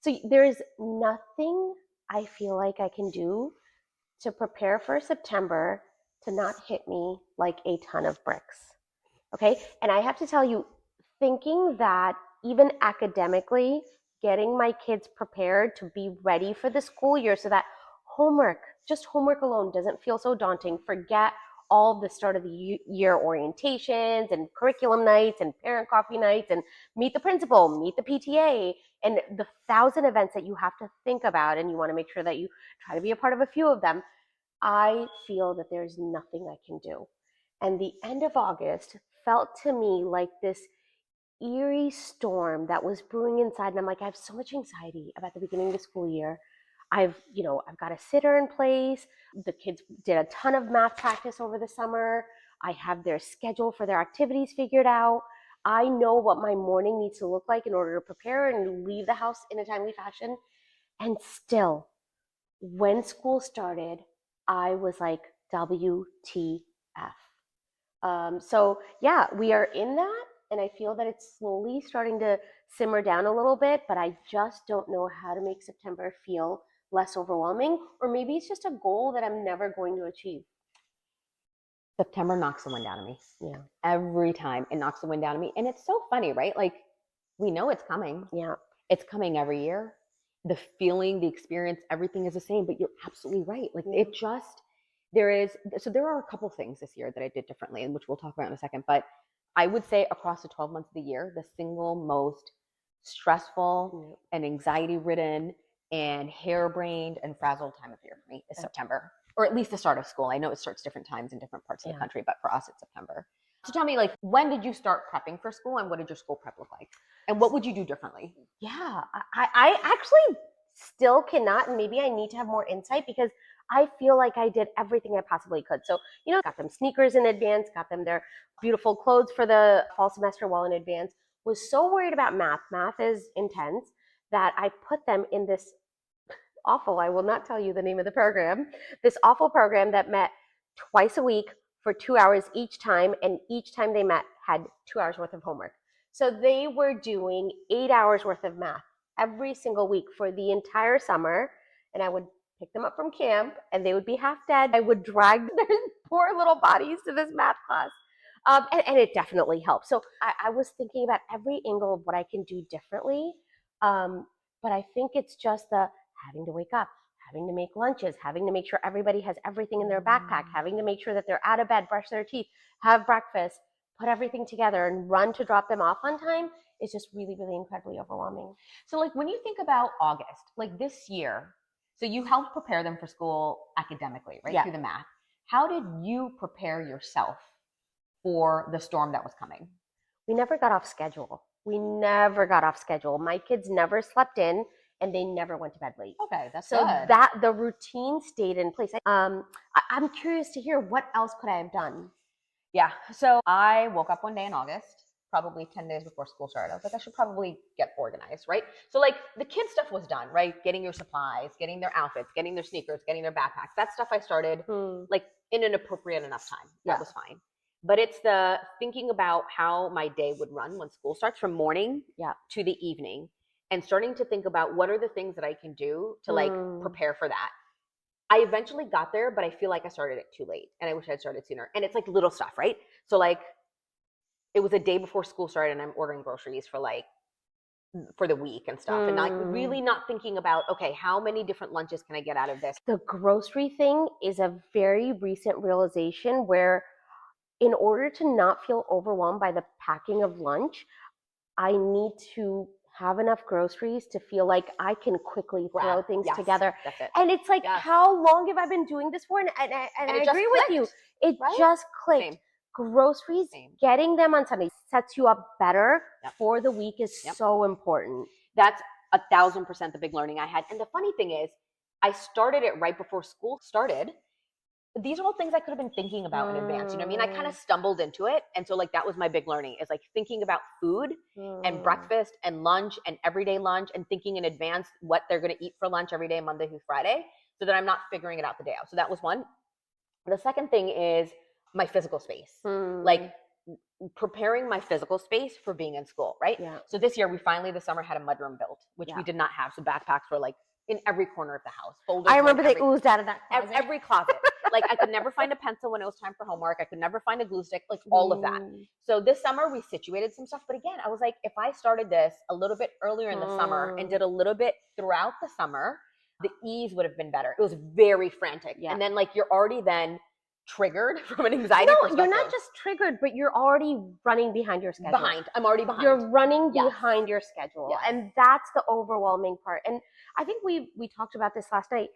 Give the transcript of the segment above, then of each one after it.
So there's nothing I feel like I can do to prepare for September to not hit me like a ton of bricks. Okay. And I have to tell you, thinking that even academically, getting my kids prepared to be ready for the school year so that homework, just homework alone, doesn't feel so daunting. Forget all the start of the year orientations and curriculum nights and parent coffee nights and meet the principal, meet the PTA, and the 1,000 events that you have to think about. And you want to make sure that you try to be a part of a few of them. I feel that there's nothing I can do. And the end of August felt to me like this eerie storm that was brewing inside. And I'm like, I have so much anxiety about the beginning of the school year. I've got a sitter in place. The kids did a ton of math practice over the summer. I have their schedule for their activities figured out. I know what my morning needs to look like in order to prepare and leave the house in a timely fashion. And still, when school started, I was like, WTF. So yeah, we are in that, and I feel that it's slowly starting to simmer down a little bit, but I just don't know how to make September feel less overwhelming, or maybe it's just a goal that I'm never going to achieve. September knocks the wind out of me. Yeah. Every time it knocks the wind out of me. And it's so funny, right? Like, we know it's coming. Yeah. It's coming every year. The feeling, the experience, everything is the same, but you're absolutely right. Like Yeah. there are a couple things this year that I did differently, and which we'll talk about in a second, but I would say across the 12 months of the year, the single most stressful and anxiety ridden and harebrained and frazzled time of year for me is September, or at least the start of school. I know it starts different times in different parts of the country, but for us, it's September. So tell me, like, when did you start prepping for school, and what did your school prep look like? And what would you do differently? Yeah, I actually still cannot, and maybe I need to have more insight because I feel like I did everything I possibly could. So, got them sneakers in advance, got them their beautiful clothes for the fall semester well in advance, was so worried about math. Math is intense that I put them in this awful, I will not tell you the name of the program, this awful program that met twice a week for 2 hours each time, and each time they met had 2 hours worth of homework. So they were doing 8 hours worth of math every single week for the entire summer, and I would pick them up from camp, and they would be half dead. I would drag their poor little bodies to this math class. And it definitely helped. So I was thinking about every angle of what I can do differently. But I think it's just the having to wake up, having to make lunches, having to make sure everybody has everything in their backpack, having to make sure that they're out of bed, brush their teeth, have breakfast, put everything together and run to drop them off on time is just really, really incredibly overwhelming. So like when you think about August, like this year, so you helped prepare them for school academically, right? Through the math. How did you prepare yourself for the storm that was coming? We never got off schedule. My kids never slept in, and they never went to bed late. Okay, that's so good. that the routine stayed in place. I'm curious to hear what else could I have done. Yeah, so I woke up one day in August, probably 10 days before school started. I was like, I should probably get organized, right? So like the kid stuff was done, right? Getting your supplies, getting their outfits, getting their sneakers, getting their backpacks. That stuff I started like in an appropriate enough time. That was fine. But it's the thinking about how my day would run when school starts from morning to the evening, and starting to think about what are the things that I can do to like prepare for that. I eventually got there, but I feel like I started it too late, and I wish I'd started sooner. And it's like little stuff, right? So like it was a day before school started, and I'm ordering groceries for the week and stuff, and like really not thinking about, okay, how many different lunches can I get out of this? The grocery thing is a very recent realization where, in order to not feel overwhelmed by the packing of lunch, I need to have enough groceries to feel like I can quickly throw things together. That's it. And it's like, how long have I been doing this for? And I agree with you. It just clicked. Same. Groceries, getting them on Sunday sets you up better for the week is so important. That's 1,000% the big learning I had. And the funny thing is, I started it right before school started. These are all things I could have been thinking about in advance. You know what I mean? I kind of stumbled into it. And so like that was my big learning, is like thinking about food and breakfast and lunch and everyday lunch, and thinking in advance what they're going to eat for lunch every day, Monday through Friday, so that I'm not figuring it out the day out. So that was one. The second thing is my physical space. Like preparing my physical space for being in school, right? Yeah. So this year we finally this summer had a mudroom built, which we did not have. So backpacks were like in every corner of the house. Folders. I remember they oozed out of that closet. Every closet. Like I could never find a pencil when it was time for homework. I could never find a glue stick, like all of that. So this summer we situated some stuff. But again, I was like, if I started this a little bit earlier in the summer and did a little bit throughout the summer, the ease would have been better. It was very frantic. And then like you're already then triggered from an anxiety perspective. You're not just triggered, but you're already running behind your schedule. I'm already behind. You're running behind your schedule. Yes. And that's the overwhelming part. And I think we talked about this last night.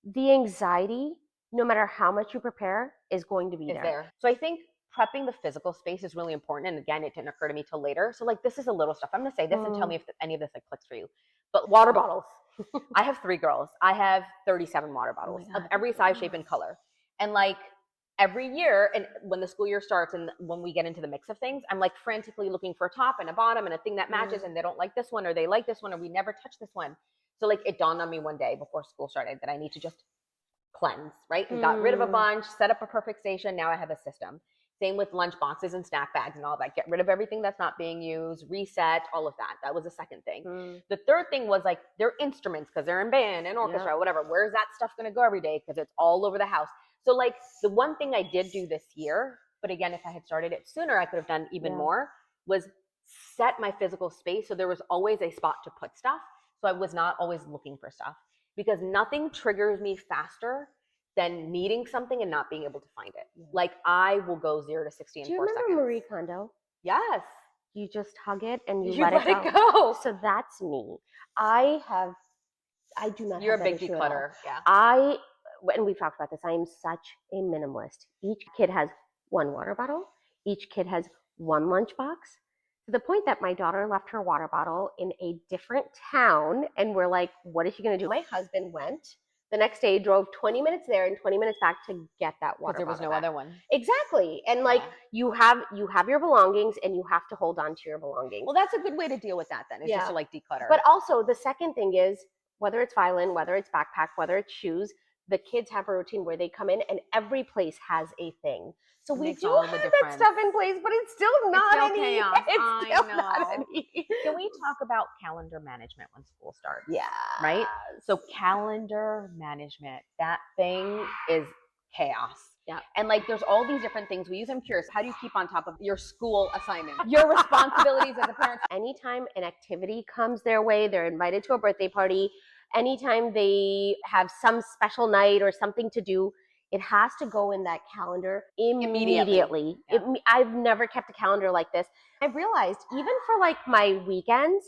The anxiety, no matter how much you prepare, is going to be there. So I think prepping the physical space is really important. And again, it didn't occur to me till later. So like this is a little stuff. I'm going to say this and tell me if any of this like clicks for you. But water bottles. I have 3 girls. I have 37 water bottles of every size, shape, and color. And like every year, and when the school year starts and when we get into the mix of things, I'm like frantically looking for a top and a bottom and a thing that matches, and they don't like this one or they like this one or we never touch this one. So like it dawned on me one day before school started that I need to just cleanse, right? And got rid of a bunch, set up a perfect station. Now I have a system. Same with lunch boxes and snack bags and all that. Get rid of everything that's not being used, reset, all of that. That was the second thing. The third thing was like their instruments, because they're in band and orchestra, whatever. Where's that stuff going to go every day? Because it's all over the house. So like the one thing I did do this year, but again, if I had started it sooner, I could have done even more, was set my physical space. So there was always a spot to put stuff. So I was not always looking for stuff, because nothing triggers me faster than needing something and not being able to find it. Like I will go 0 to 60 in 4 seconds. Do you remember Marie Kondo? Yes. You just hug it and you let let it go. So that's me. I do not You're have a big declutter. Yeah. And we've talked about this, I am such a minimalist. Each kid has 1 water bottle. Each kid has 1 lunchbox. To the point that my daughter left her water bottle in a different town, and we're like, what is she going to do? My husband went the next day, drove 20 minutes there and 20 minutes back to get that water bottle. There was no other one. Exactly. And like you have your belongings and you have to hold on to your belongings. Well, that's a good way to deal with that then. It's just to like declutter. But also the second thing is, whether it's violin, whether it's backpack, whether it's shoes, the kids have a routine where they come in and every place has a thing. So we do have that stuff in place, but it's still not any chaos. It's still not any. Can we talk about calendar management when school starts? Yeah. Right? So calendar management, that thing is chaos. Yeah. And like there's all these different things we use. I'm curious, how do you keep on top of your school assignments, your responsibilities as a parent? Anytime an activity comes their way, they're invited to a birthday party, anytime they have some special night or something to do, it has to go in that calendar immediately. Yeah. I've never kept a calendar like this. I've realized even for like my weekends,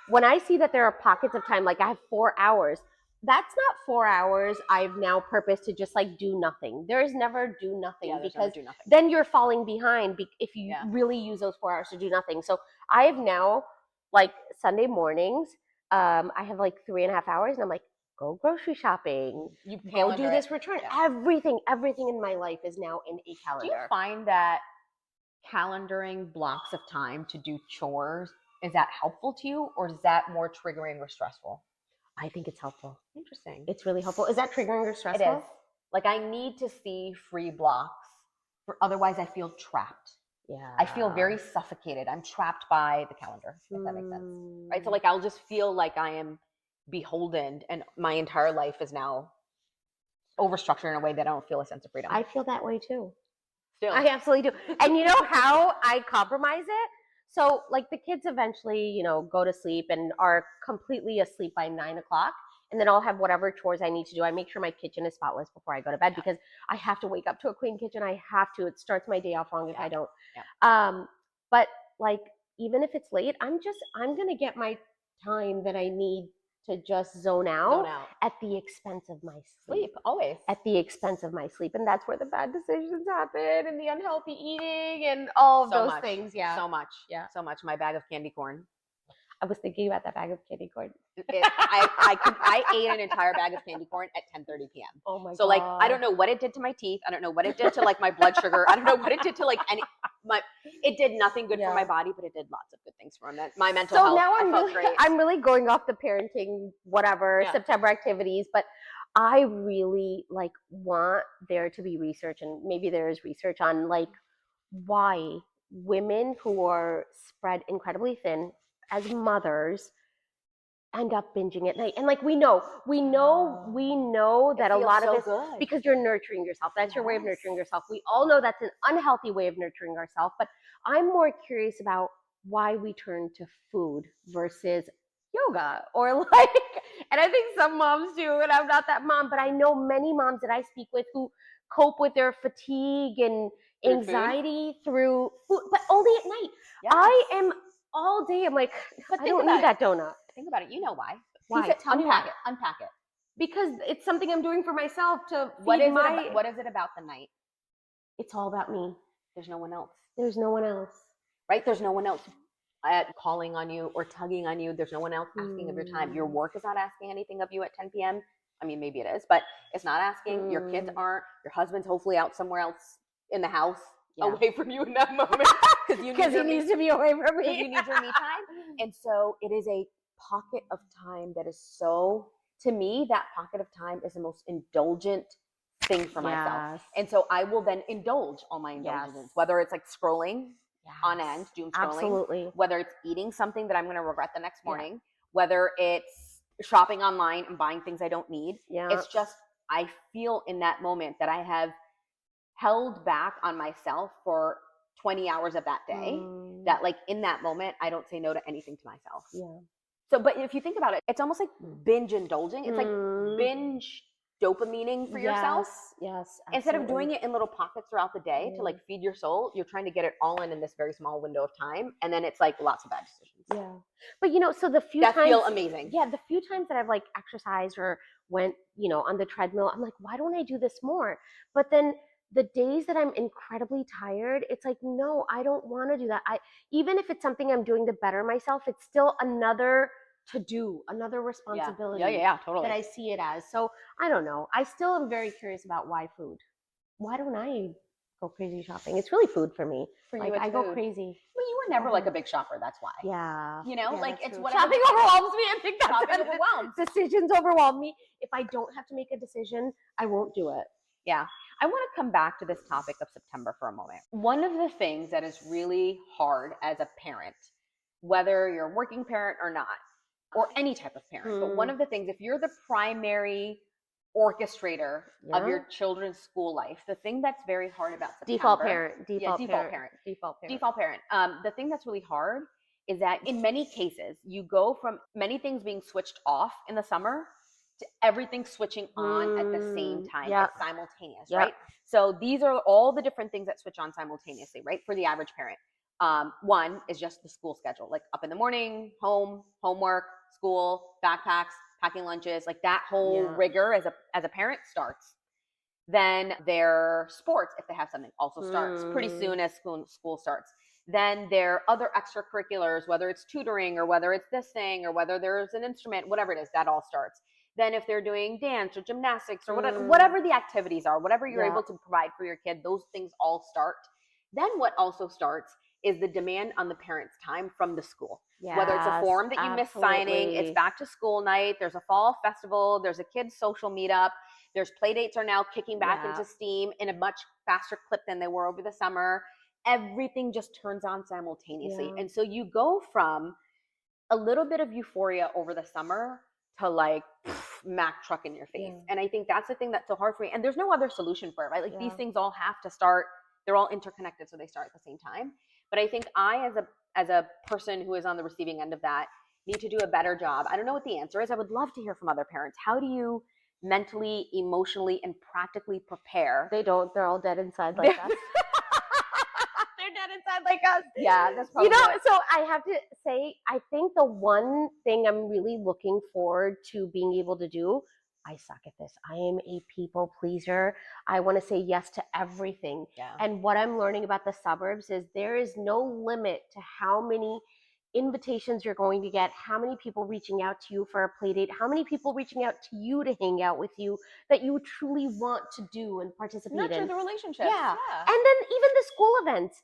when I see that there are pockets of time, like I have 4 hours, that's not 4 hours I've now purposed to just like do nothing. There is never do nothing, because then you're falling behind if you really use those 4 hours to do nothing. So I have now, like Sunday mornings, I have like 3.5 hours and I'm like, go grocery shopping, go do this return. Everything in my life is now in a calendar. Do you find that calendaring blocks of time to do chores, is that helpful to you, or is that more triggering or stressful? I think it's helpful. Interesting. It's really helpful. Is that triggering or stressful? It is. Like I need to see free blocks, otherwise I feel trapped. Yeah. I feel very suffocated. I'm trapped by the calendar, if that makes sense. Right? So like I'll just feel like I am beholden and my entire life is now overstructured in a way that I don't feel a sense of freedom. I feel that way too. Still. I absolutely do. And you know how I compromise it? So like the kids eventually, go to sleep and are completely asleep by 9 o'clock. And then I'll have whatever chores I need to do. I make sure my kitchen is spotless before I go to bed because I have to wake up to a clean kitchen. I have to. It starts my day off wrong if I don't. But like, even if it's late, I'm going to get my time that I need to just zone out at the expense of my sleep. Always. At the expense of my sleep. And that's where the bad decisions happen and the unhealthy eating and all of those things. Yeah. So much. Yeah. So much. My bag of candy corn. I was thinking about that bag of candy corn. I ate an entire bag of candy corn at 10:30 p.m. Oh my god! So like, I don't know what it did to my teeth. I don't know what it did to like my blood sugar. I don't know what it did to like it did nothing good for my body, but it did lots of good things for my mental health. So now great. I'm really going off the parenting, September activities, but I really want there to be research, and maybe there is research on like why women who are spread incredibly thin as mothers end up binging at night. And like we know that a lot of so it good. because you're nurturing yourself. That's your way of nurturing yourself. We all know that's an unhealthy way of nurturing ourselves, but I'm more curious about why we turn to food versus yoga or like, and I think some moms do, and I'm not that mom, but I know many moms that I speak with who cope with their fatigue and anxiety through food, but only at night. Yes. I am all day, I'm like, But I don't need that donut. Think about it. You know why? Why? Tell me why. Unpack it. Because it's something I'm doing for myself to What feed is what is it about the night? It's all about me. There's no one else. There's no one else. Right? There's no one else calling on you or tugging on you. There's no one else asking of your time. Your work is not asking anything of you at 10 p.m. I mean, maybe it is, but it's not asking. Your kids aren't. Your husband's hopefully out somewhere else in the house, away from you in that moment. Because he needs to be away from me. You need your me time. And so it is a pocket of time that is so, to me, that pocket of time is the most indulgent thing for myself. And so I will then indulge all my indulgences, whether it's like scrolling on end, doom scrolling, absolutely, whether it's eating something that I'm going to regret the next morning, whether it's shopping online and buying things I don't need. It's just, I feel in that moment that I have held back on myself for 20 hours of that day, that like in that moment, I don't say no to anything to myself. So, but if you think about it, it's almost like binge indulging. It's like binge dopamining for yourself. Yes. Instead of doing it in little pockets throughout the day to like feed your soul, you're trying to get it all in this very small window of time. And then it's like lots of bad decisions. But you know, so the few that times feel amazing. The few times that I've like exercised or went, you know, on the treadmill, I'm like, why don't I do this more? But then the days that I'm incredibly tired, it's like, no, I don't want to do that. Even if it's something I'm doing to better myself, it's still another to do, another responsibility. Totally. That I see it as. So I don't know. I still am very curious about why food. Why don't I go crazy shopping? It's really food for me. For like, you, I go crazy. Well, you were never like a big shopper. That's why. You know, like it's what shopping overwhelms me. I think that's shopping overwhelms. Decisions overwhelm me. If I don't have to make a decision, I won't do it. I want to come back to this topic of September for a moment. One of the things that is really hard as a parent, whether you're a working parent or not, or any type of parent, but one of the things, if you're the primary orchestrator of your children's school life, the thing that's very hard about September, default parent. The thing that's really hard is that in many cases, you go from many things being switched off in the summer to everything switching on at the same time, like simultaneous, right? So these are all the different things that switch on simultaneously, right? For the average parent. One is just the school schedule, like up in the morning, home, homework, school, backpacks, packing lunches, like that whole rigor as a parent starts. Then their sports, if they have something, also starts pretty soon as school starts. Then their other extracurriculars, whether it's tutoring or whether it's this thing or whether there's an instrument, whatever it is, that all starts. Then if they're doing dance or gymnastics or whatever the activities are, whatever you're able to provide for your kid, those things all start. Then what also starts is the demand on the parents' time from the school. Whether it's a form that you miss signing, it's back to school night, there's a fall festival, there's a kids' social meetup, there's play dates are now kicking back into steam in a much faster clip than they were over the summer. Everything just turns on simultaneously. And so you go from a little bit of euphoria over the summer to like Mack truck in your face. And I think that's the thing that's so hard for me. And there's no other solution for it, right? Like these things all have to start, they're all interconnected, so they start at the same time. But I think I, as a person who is on the receiving end of that, need to do a better job. I don't know what the answer is. I would love to hear from other parents. How do you mentally, emotionally, and practically prepare? They don't. They're all dead inside like us. They're dead inside like us. Yeah, that's probably so I have to say, I think the one thing I'm really looking forward to being able to do, I suck at this. I am a people pleaser. I want to say yes to everything. And what I'm learning about the suburbs is there is no limit to how many invitations you're going to get, how many people reaching out to you for a play date, how many people reaching out to you to hang out with you that you truly want to do and participate in. Nurture the relationship. And then even the school events.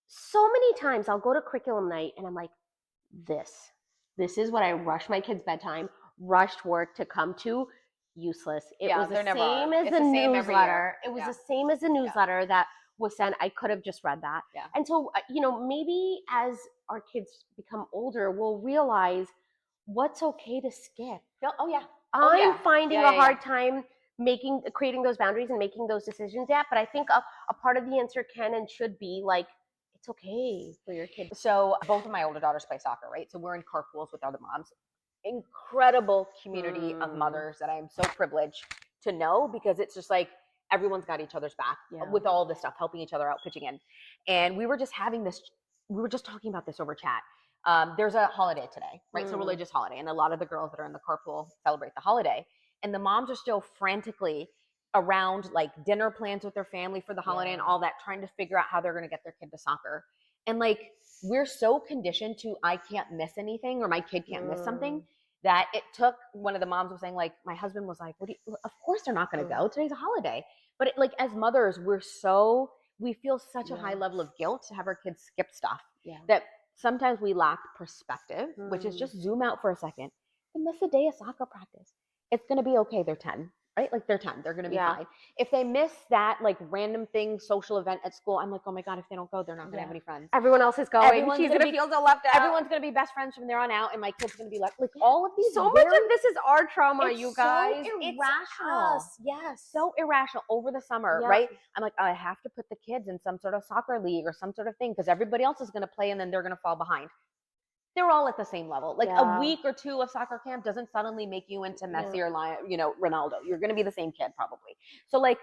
So many times I'll go to curriculum night and I'm like, this is what I rush my kids' bedtime, rushed work to come to. Useless. It was the same as the newsletter. It was the same as the newsletter that was sent, I could have just read that. Yeah. And so, maybe as our kids become older, we'll realize what's okay to skip. Oh yeah. I'm finding Yeah, a hard time creating those boundaries and making those decisions yet. But I think a part of the answer can and should be like, it's okay for your kid. So both of my older daughters play soccer, right? So we're in carpools with other moms. Incredible community of mothers that I'm so privileged to know, because it's just like everyone's got each other's back with all this stuff, helping each other out, pitching in. And we were just talking about this over chat. There's a holiday today, right? So religious holiday, and a lot of the girls that are in the carpool celebrate the holiday, and the moms are still frantically around like dinner plans with their family for the holiday and all that, trying to figure out how they're going to get their kid to soccer. And like, we're so conditioned to, I can't miss anything, or my kid can't miss something, that it took, one of the moms was saying, like, my husband was like, of course they're not going to go, today's a holiday. But like, as mothers, we feel such a high level of guilt to have our kids skip stuff that sometimes we lack perspective, which is just zoom out for a second and miss a day of soccer practice. It's going to be okay. They're 10, right? Like, they're 10. They're going to be fine. If they miss that like random thing, social event at school, I'm like, oh my God, if they don't go, they're not going to have any friends. Everyone else is going. She's going to feel so left out. Everyone's going to be best friends from there on out, and my kid's going to be left. Like, all of these. So much of this is our trauma, you guys. So irrational. Yes. So irrational over the summer, right? I'm like, I have to put the kids in some sort of soccer league or some sort of thing, because everybody else is going to play and then they're going to fall behind. They're all at the same level. Like, a week or two of soccer camp doesn't suddenly make you into Messi or Ronaldo. You're going to be the same kid probably. So like,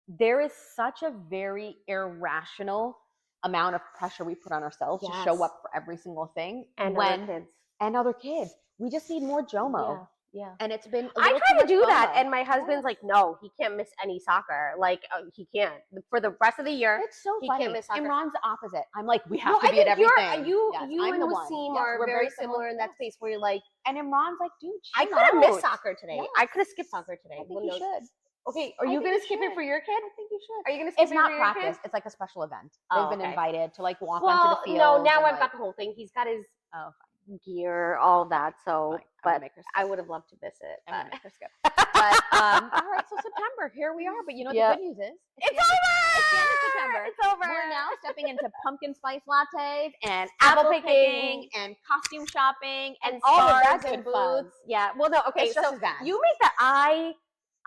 there is such a very irrational amount of pressure we put on ourselves to show up for every single thing. And other kids. We just need more JOMO. Yeah. And it's been I try to do that, and my husband's like, no, he can't miss any soccer. Like, he can't for the rest of the year. It's so he funny. can't miss soccer. And Ron's the opposite. I'm like, we have to be at everything. You and Wasim are very similar in that space where you're like, and then Ron's like, dude, I could have missed soccer today. I could have skipped soccer today. I think you should. Okay, are you going to skip it for your kid? I think you should. Are you going to skip it for your kid? It's not practice. It's like a special event. They've been invited to like walk onto the field. No, now I've got the whole thing. He's got his gear, all of that. So, but I would have loved to miss it. I'm gonna make her skip. But all right, so September, here we are. But you know what the good news is? It's over. It's the end of September. It's over. We're now stepping into pumpkin spice lattes and apple picking and costume shopping and all of that scarves good and fun. boots. Yeah. Well, no. Okay. It's just So as bad. you make that.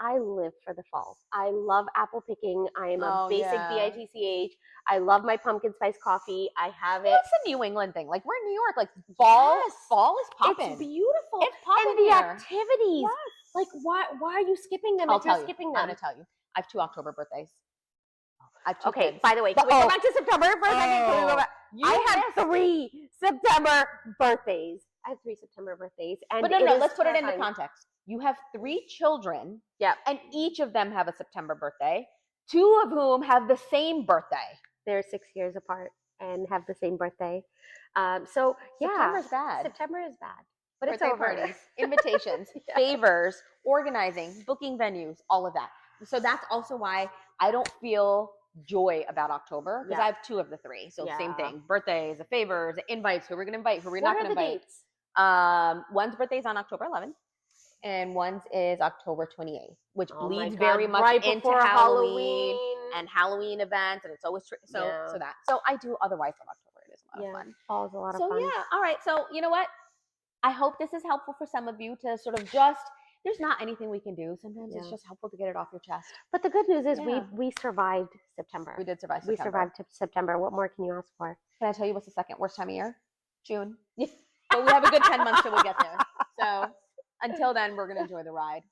I live for the fall. I love apple picking. I am a basic bitch. I love my pumpkin spice coffee. I have it. It's a New England thing. Like, we're in New York. Like, fall is popping. It's beautiful. It's popping and the here. activities. Yes. Like, why are you skipping them? I'm gonna tell you. I have 2 October birthdays. I have 2 kids. By the way, can we go back to September for a second? Can we go back? I had 3 September birthdays. And but no, let's put it into context. You have 3 children. Yeah. And each of them have a September birthday. 2 of whom have the same birthday. They're 6 years apart and have the same birthday. So September's bad. September is bad. But birthday it's over. parties, invitations, favors, organizing, booking venues, all of that. So that's also why I don't feel joy about October, because I have 2 of the 3. So same thing. Birthdays, the favors, the invites, who we're going to invite, who we're not going to invite. What are the dates? One's birthday is on October 11th. And one's is October 28th, which bleeds God, very much right into Halloween and Halloween events, and it's always so that. So I do otherwise love October. It is a lot of fun. Fall's a lot of fun. So all right. So you know what? I hope this is helpful for some of you to sort of just. There's not anything we can do. Sometimes it's just helpful to get it off your chest. But the good news is we survived September. We did survive September. We survived September. What more can you ask for? Can I tell you what's the second worst time of year? June. But we have a good 10 months till we get there. So until then, we're going to enjoy the ride.